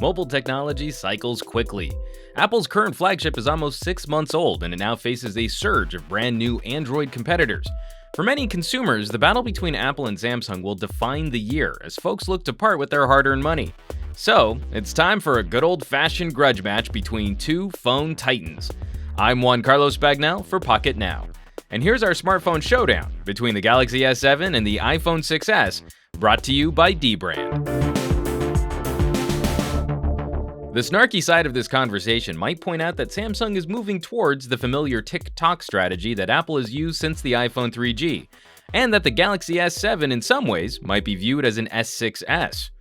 Mobile technology cycles quickly. Apple's current flagship is almost 6 months old, and it now faces a surge of brand new Android competitors. For many consumers, the battle between Apple and Samsung will define the year as folks look to part with their hard-earned money. So, it's time for a good old-fashioned grudge match between two phone titans. I'm Juan for Pocketnow. And here's our smartphone showdown between the Galaxy S7 and the iPhone 6s, brought to you by Dbrand. The snarky side of this conversation might point out that Samsung is moving towards the familiar tick-tock strategy that Apple has used since the iPhone 3G, and that the Galaxy S7 in some ways might be viewed as an S6s.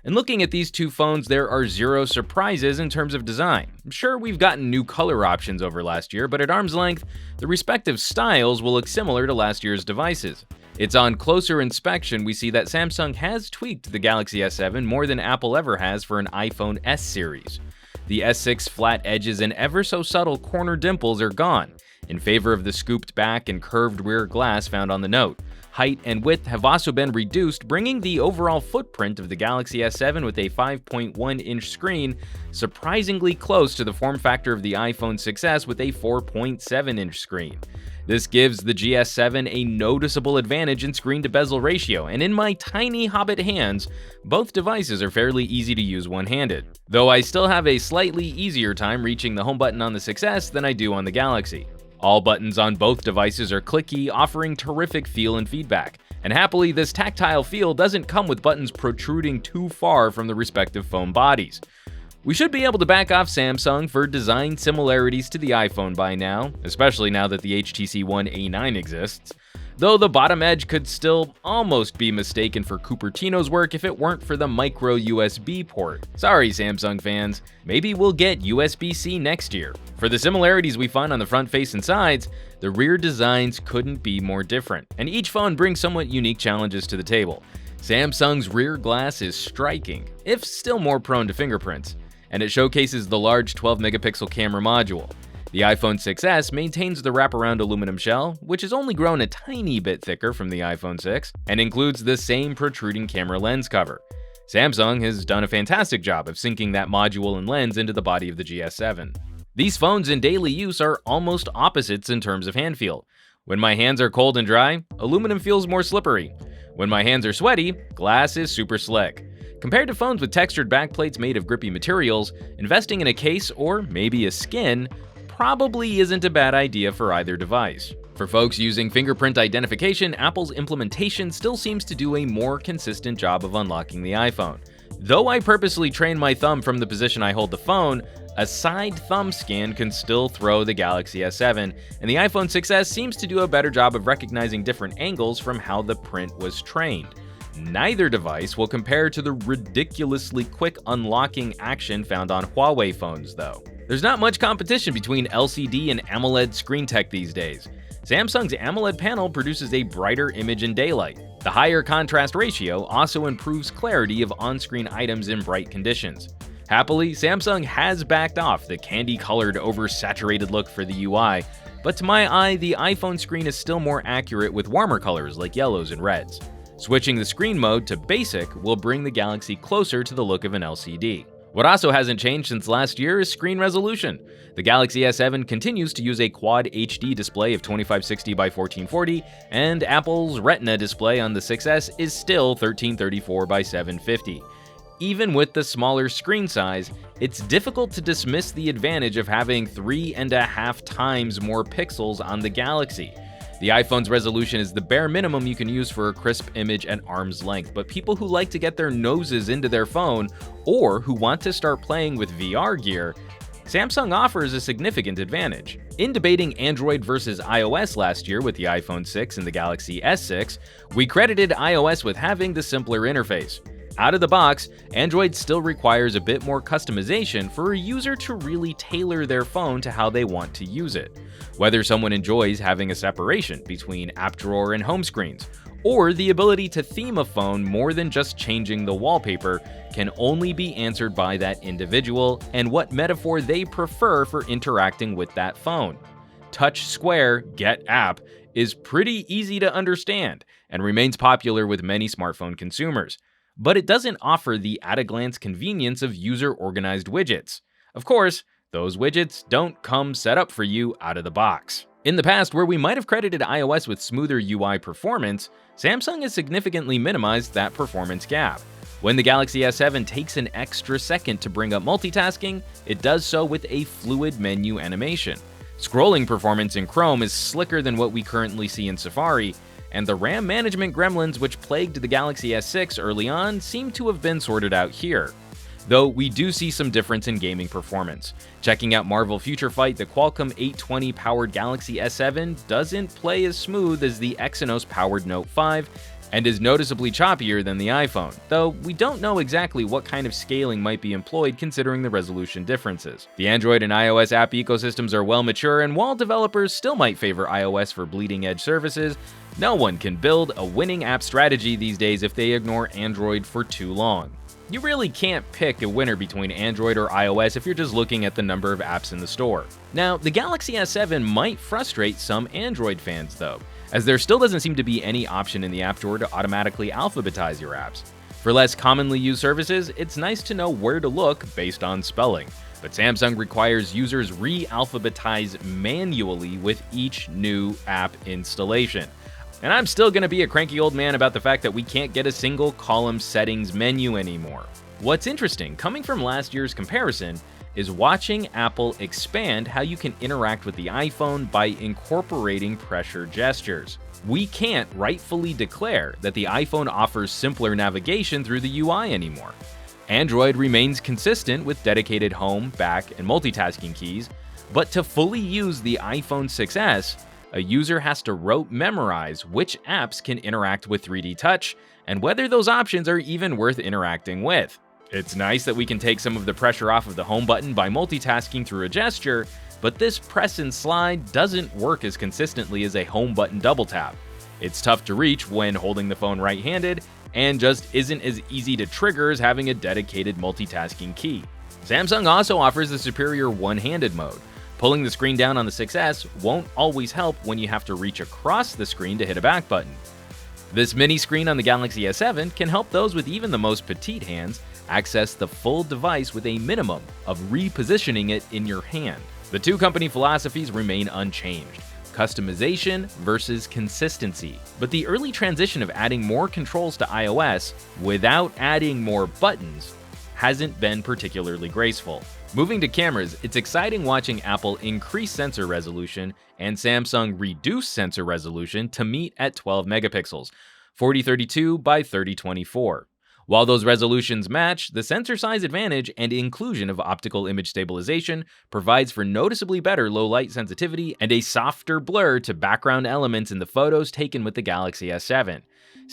And looking at these two phones, there are zero surprises in terms of design. Sure, we've gotten new color options over last year, but at arm's length, the respective styles will look similar to last year's devices. It's on closer inspection we see that Samsung has tweaked the Galaxy S7 more than Apple ever has for an iPhone S series. The S6 flat edges and ever so subtle corner dimples are gone, in favor of the scooped back and curved rear glass found on the Note. Height and width have also been reduced, bringing the overall footprint of the Galaxy S7 with a 5.1-inch screen surprisingly close to the form factor of the iPhone 6s with a 4.7-inch screen. This gives the GS7 a noticeable advantage in screen-to-bezel ratio, and in my tiny hobbit hands, both devices are fairly easy to use one-handed. Though I still have a slightly easier time reaching the home button on the 6s than I do on the Galaxy. All buttons on both devices are clicky, offering terrific feel and feedback. And happily, this tactile feel doesn't come with buttons protruding too far from the respective phone bodies. We should be able to back off Samsung for design similarities to the iPhone by now, especially now that the HTC One A9 exists. Though the bottom edge could still almost be mistaken for Cupertino's work if it weren't for the micro USB port. Sorry, Samsung fans, maybe we'll get USB-C next year. For the similarities we find on the front face and sides, the rear designs couldn't be more different, and each phone brings somewhat unique challenges to the table. Samsung's rear glass is striking, if still more prone to fingerprints, and it showcases the large 12-megapixel camera module. The iPhone 6s maintains the wraparound aluminum shell, which has only grown a tiny bit thicker from the iPhone 6, and includes the same protruding camera lens cover. Samsung has done a fantastic job of syncing that module and lens into the body of the GS7. These phones in daily use are almost opposites in terms of hand feel. When my hands are cold and dry, aluminum feels more slippery. When my hands are sweaty, glass is super slick. Compared to phones with textured backplates made of grippy materials, investing in a case or maybe a skin probably isn't a bad idea for either device. For folks using fingerprint identification, Apple's implementation still seems to do a more consistent job of unlocking the iPhone. Though I purposely train my thumb from the position I hold the phone, a side thumb scan can still throw the Galaxy S7, and the iPhone 6s seems to do a better job of recognizing different angles from how the print was trained. Neither device will compare to the ridiculously quick unlocking action found on Huawei phones, though. There's not much competition between LCD and AMOLED screen tech these days. Samsung's AMOLED panel produces a brighter image in daylight. The higher contrast ratio also improves clarity of on-screen items in bright conditions. Happily, Samsung has backed off the candy-colored, oversaturated look for the UI, but to my eye, the iPhone screen is still more accurate with warmer colors like yellows and reds. Switching the screen mode to basic will bring the Galaxy closer to the look of an LCD. What also hasn't changed since last year is screen resolution. The Galaxy S7 continues to use a Quad HD display of 2560 by 1440, and Apple's Retina display on the 6s is still 1334 by 750. Even with the smaller screen size, it's difficult to dismiss the advantage of having 3.5 times more pixels on the Galaxy. The iPhone's resolution is the bare minimum you can use for a crisp image at arm's length, but people who like to get their noses into their phone or who want to start playing with VR gear, Samsung offers a significant advantage. In debating Android versus iOS last year with the iPhone 6 and the Galaxy S6, we credited iOS with having the simpler interface. Out of the box, Android still requires a bit more customization for a user to really tailor their phone to how they want to use it. Whether someone enjoys having a separation between app drawer and home screens, or the ability to theme a phone more than just changing the wallpaper, can only be answered by that individual and what metaphor they prefer for interacting with that phone. Touch Square, Get App is pretty easy to understand and remains popular with many smartphone consumers. but it doesn't offer the at-a-glance convenience of user-organized widgets. Of course, those widgets don't come set up for you out of the box. In the past, where we might have credited iOS with smoother UI performance, Samsung has significantly minimized that performance gap. When the Galaxy S7 takes an extra second to bring up multitasking, it does so with a fluid menu animation. Scrolling performance in Chrome is slicker than what we currently see in Safari, and the RAM management gremlins which plagued the Galaxy S6 early on seem to have been sorted out here. Though we do see some difference in gaming performance. Checking out Marvel Future Fight, the Qualcomm 820 powered Galaxy S7 doesn't play as smooth as the Exynos powered Note 5 and is noticeably choppier than the iPhone, though we don't know exactly what kind of scaling might be employed considering the resolution differences. The Android and iOS app ecosystems are well mature, and while developers still might favor iOS for bleeding-edge services, no one can build a winning app strategy these days if they ignore Android for too long. You really can't pick a winner between Android or iOS if you're just looking at the number of apps in the store. Now, the Galaxy S7 might frustrate some Android fans though, as there still doesn't seem to be any option in the App Store to automatically alphabetize your apps. For less commonly used services, it's nice to know where to look based on spelling, but Samsung requires users re-alphabetize manually with each new app installation. And I'm still gonna be a cranky old man about the fact that we can't get a single column settings menu anymore. What's interesting, coming from last year's comparison, is watching Apple expand how you can interact with the iPhone by incorporating pressure gestures. We can't rightfully declare that the iPhone offers simpler navigation through the UI anymore. Android remains consistent with dedicated home, back, and multitasking keys, but to fully use the iPhone 6s, a user has to rote memorize which apps can interact with 3D Touch and whether those options are even worth interacting with. It's nice that we can take some of the pressure off of the home button by multitasking through a gesture, but this press and slide doesn't work as consistently as a home button double tap. It's tough to reach when holding the phone right-handed, and just isn't as easy to trigger as having a dedicated multitasking key. Samsung also offers the superior one-handed mode. Pulling the screen down on the 6S won't always help when you have to reach across the screen to hit a back button. This mini screen on the Galaxy S7 can help those with even the most petite hands access the full device with a minimum of repositioning it in your hand. The two company philosophies remain unchanged: customization versus consistency. But the early transition of adding more controls to iOS without adding more buttons hasn't been particularly graceful. Moving to cameras, it's exciting watching Apple increase sensor resolution and Samsung reduce sensor resolution to meet at 12 megapixels, 4032 by 3024. While those resolutions match, the sensor size advantage and inclusion of optical image stabilization provides for noticeably better low light sensitivity and a softer blur to background elements in the photos taken with the Galaxy S7.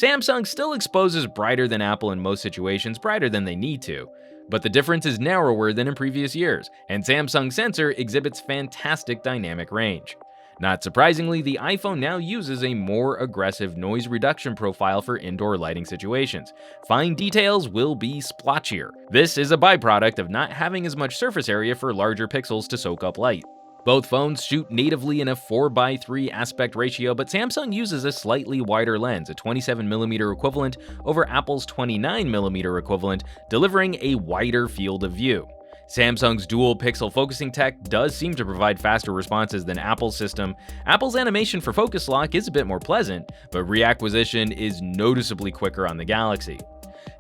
Samsung still exposes brighter than Apple in most situations, brighter than they need to. But the difference is narrower than in previous years, and Samsung's sensor exhibits fantastic dynamic range. Not surprisingly, the iPhone now uses a more aggressive noise reduction profile for indoor lighting situations. Fine details will be splotchier. This is a byproduct of not having as much surface area for larger pixels to soak up light. Both phones shoot natively in a 4:3 aspect ratio, but Samsung uses a slightly wider lens, a 27mm equivalent over Apple's 29mm equivalent, delivering a wider field of view. Samsung's dual pixel focusing tech does seem to provide faster responses than Apple's system. Apple's animation for focus lock is a bit more pleasant, but reacquisition is noticeably quicker on the Galaxy.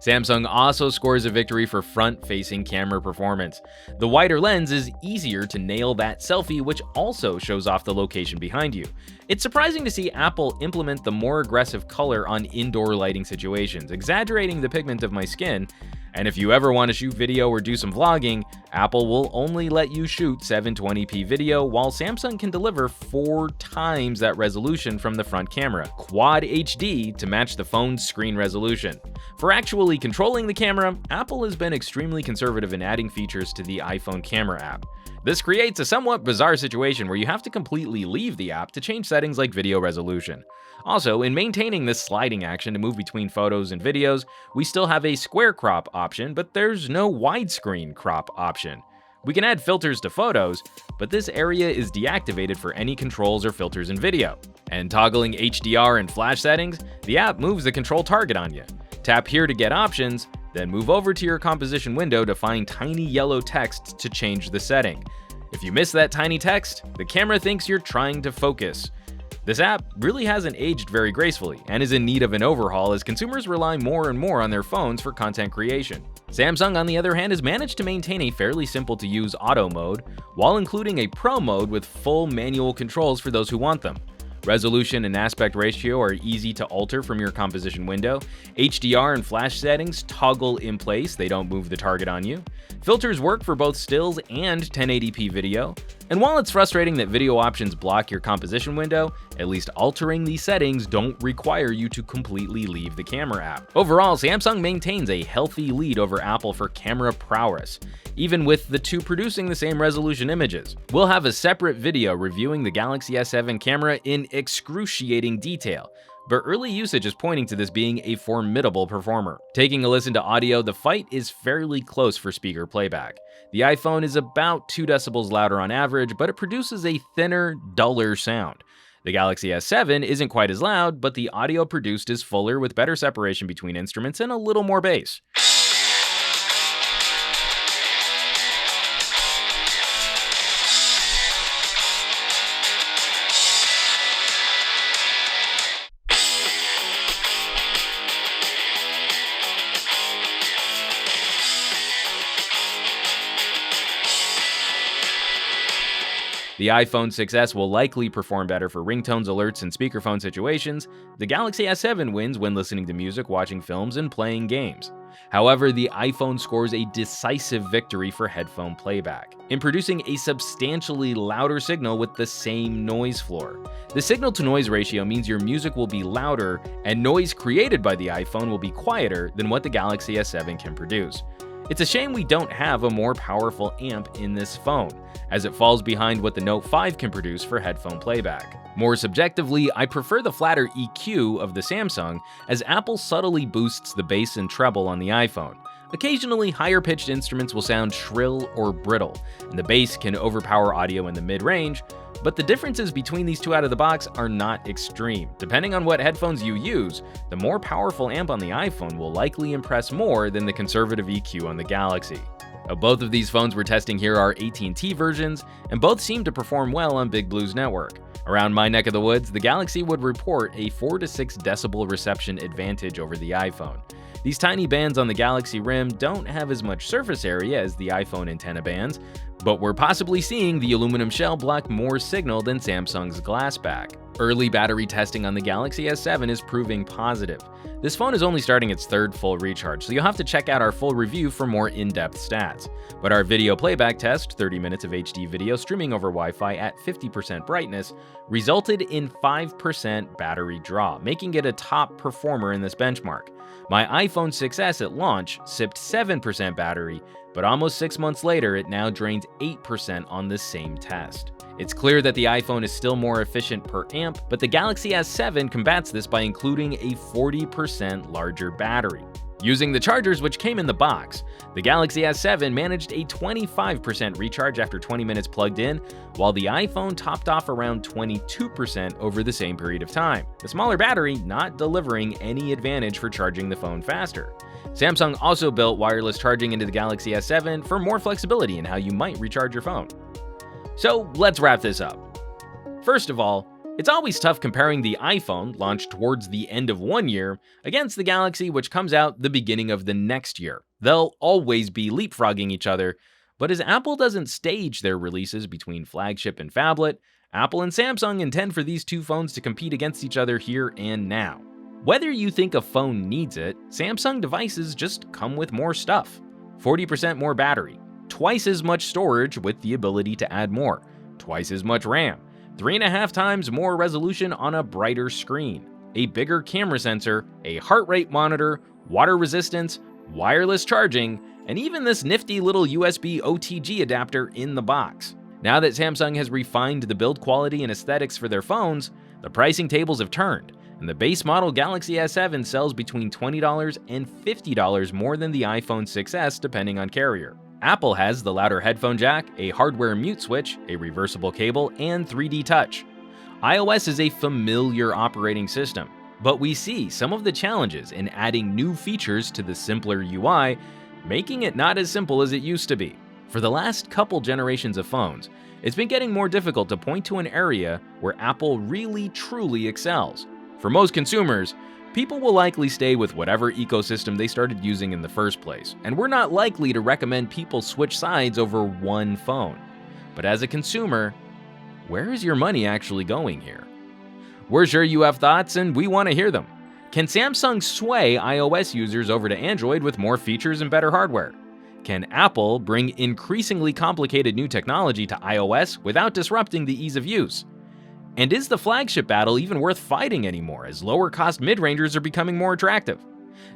Samsung also scores a victory for front-facing camera performance. The wider lens is easier to nail that selfie, which also shows off the location behind you. It's surprising to see Apple implement the more aggressive color on indoor lighting situations, exaggerating the pigment of my skin. And if you ever want to shoot video or do some vlogging, Apple will only let you shoot 720p video, while Samsung can deliver 4 times that resolution from the front camera, Quad HD, to match the phone's screen resolution. For actually controlling the camera, Apple has been extremely conservative in adding features to the iPhone camera app. This creates a somewhat bizarre situation where you have to completely leave the app to change settings like video resolution. Also, in maintaining this sliding action to move between photos and videos, we still have a square crop option, but there's no widescreen crop option. We can add filters to photos, but this area is deactivated for any controls or filters in video. And toggling HDR and flash settings, the app moves the control target on you. Tap here to get options, then move over to your composition window to find tiny yellow text to change the setting. If you miss that tiny text, the camera thinks you're trying to focus. This app really hasn't aged very gracefully and is in need of an overhaul as consumers rely more and more on their phones for content creation. Samsung, on the other hand, has managed to maintain a fairly simple-to-use auto mode while including a pro mode with full manual controls for those who want them. Resolution and aspect ratio are easy to alter from your composition window. HDR and flash settings toggle in place, they don't move the target on you. Filters work for both stills and 1080p video. And while it's frustrating that video options block your composition window, at least altering these settings don't require you to completely leave the camera app. Overall, Samsung maintains a healthy lead over Apple for camera prowess, even with the two producing the same resolution images. We'll have a separate video reviewing the Galaxy S7 camera in excruciating detail, but early usage is pointing to this being a formidable performer. Taking a listen to audio, the fight is fairly close for speaker playback. The iPhone is about 2 decibels louder on average, but it produces a thinner, duller sound. The Galaxy S7 isn't quite as loud, but the audio produced is fuller with better separation between instruments and a little more bass. The iPhone 6s will likely perform better for ringtones, alerts, and speakerphone situations. The Galaxy S7 wins when listening to music, watching films, and playing games. However, the iPhone scores a decisive victory for headphone playback, in producing a substantially louder signal with the same noise floor. The signal-to-noise ratio means your music will be louder, and noise created by the iPhone will be quieter than what the Galaxy S7 can produce. It's a shame we don't have a more powerful amp in this phone, as it falls behind what the Note 5 can produce for headphone playback. More subjectively, I prefer the flatter EQ of the Samsung, as Apple subtly boosts the bass and treble on the iPhone. Occasionally, higher-pitched instruments will sound shrill or brittle, and the bass can overpower audio in the mid-range, but the differences between these two out of the box are not extreme. Depending on what headphones you use, the more powerful amp on the iPhone will likely impress more than the conservative EQ on the Galaxy. Now, both of these phones we're testing here are AT&T versions, and both seem to perform well on Big Blue's network. Around my neck of the woods, the Galaxy would report a 4 to 6 decibel reception advantage over the iPhone. These tiny bands on the Galaxy rim don't have as much surface area as the iPhone antenna bands, but we're possibly seeing the aluminum shell block more signal than Samsung's glass back. Early battery testing on the Galaxy S7 is proving positive. This phone is only starting its third full recharge, so you'll have to check out our full review for more in-depth stats. But our video playback test, 30 minutes of HD video streaming over Wi-Fi at 50% brightness, resulted in 5% battery draw, making it a top performer in this benchmark. My iPhone 6s at launch sipped 7% battery, but almost 6 months later, it now drains 8% on the same test. It's clear that the iPhone is still more efficient per amp, but the Galaxy S7 combats this by including a 40% larger battery. Using the chargers which came in the box, the Galaxy S7 managed a 25% recharge after 20 minutes plugged in, while the iPhone topped off around 22% over the same period of time. The smaller battery not delivering any advantage for charging the phone faster. Samsung also built wireless charging into the Galaxy S7 for more flexibility in how you might recharge your phone. So let's wrap this up. First of all, it's always tough comparing the iPhone, launched towards the end of one year, against the Galaxy, which comes out the beginning of the next year. They'll always be leapfrogging each other, but as Apple doesn't stage their releases between flagship and phablet, Apple and Samsung intend for these two phones to compete against each other here and now. Whether you think a phone needs it, Samsung devices just come with more stuff. 40% more battery, twice as much storage with the ability to add more, twice as much RAM, 3.5 times more resolution on a brighter screen, a bigger camera sensor, a heart rate monitor, water resistance, wireless charging, and even this nifty little USB OTG adapter in the box. Now that Samsung has refined the build quality and aesthetics for their phones, the pricing tables have turned, and the base model Galaxy S7 sells between $20 and $50 more than the iPhone 6s depending on carrier. Apple has the louder headphone jack, a hardware mute switch, a reversible cable, and 3D touch. iOS is a familiar operating system. But we see some of the challenges in adding new features to the simpler UI, making it not as simple as it used to be. For the last couple generations of phones, it's been getting more difficult to point to an area where Apple really truly excels. For most consumers, people will likely stay with whatever ecosystem they started using in the first place, and we're not likely to recommend people switch sides over one phone. But as a consumer, where is your money actually going here? We're sure you have thoughts, and we want to hear them. Can Samsung sway iOS users over to Android with more features and better hardware? Can Apple bring increasingly complicated new technology to iOS without disrupting the ease of use? And is the flagship battle even worth fighting anymore, as lower-cost mid-rangers are becoming more attractive?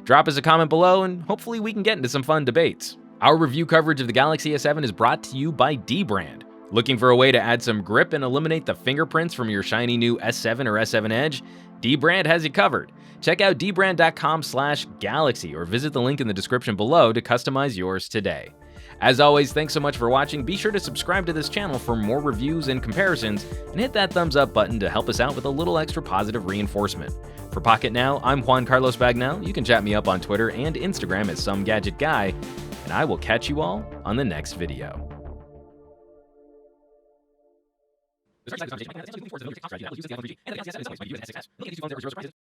Drop us a comment below, and hopefully we can get into some fun debates. Our review coverage of the Galaxy S7 is brought to you by Dbrand. Looking for a way to add some grip and eliminate the fingerprints from your shiny new S7 or S7 Edge? Dbrand has you covered. Check out dbrand.com/galaxy or visit the link in the description below to customize yours today. As always, thanks so much for watching. Be sure to subscribe to this channel for more reviews and comparisons, and hit that thumbs up button to help us out with a little extra positive reinforcement. For Pocketnow, I'm Juan Carlos Bagnell. You can chat me up on Twitter and Instagram at SomeGadgetGuy, and I will catch you all on the next video.